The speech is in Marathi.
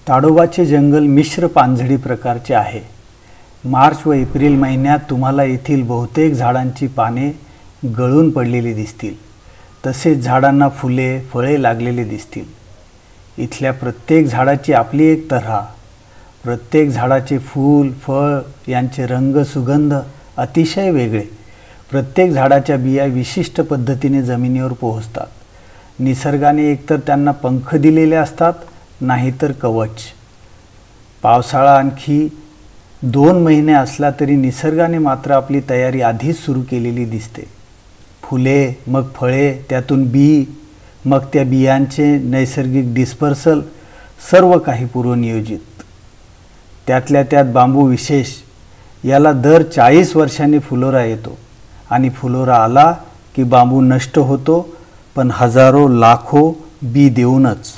ताडोबाचे जंगल मिश्र पानझडी प्रकारचे आहे। मार्च व एप्रिल महिन्यात तुम्हाला येथील बहुतेक झाडांची पाने गळून पडलेली दिसतील, तसेच झाडांना फुले फळे लागलेली दिसतील। इथल्या प्रत्येक झाडाची आपली एक तऱ्हा, प्रत्येक झाडाचे फूल फळ यांचे रंग सुगंध अतिशय वेगळे। प्रत्येक झाडाच्या बिया विशिष्ट पद्धतीने जमिनीवर पोहोचतात। निसर्गाने एकतर त्यांना पंख दिलेले असतात, नाहीतर कवच। पावसाळा आणखी 2 महिने असला तरी निसर्गाने मात्र आपली तयारी आधीच सुरू केलेली दिसते। फुले, मग फळे, त्यातून बी, मग त्या बियांचे नैसर्गिक डिस्पर्सल, सर्व काही पूर्वनियोजित। त्यातल्या त्यात बांबू विशेष, याला दर 40 वर्षांनी फुलोरा येतो आणि फुलोरा आला की बांबू नष्ट होतो, पण हजारो लाखो बी देऊनच।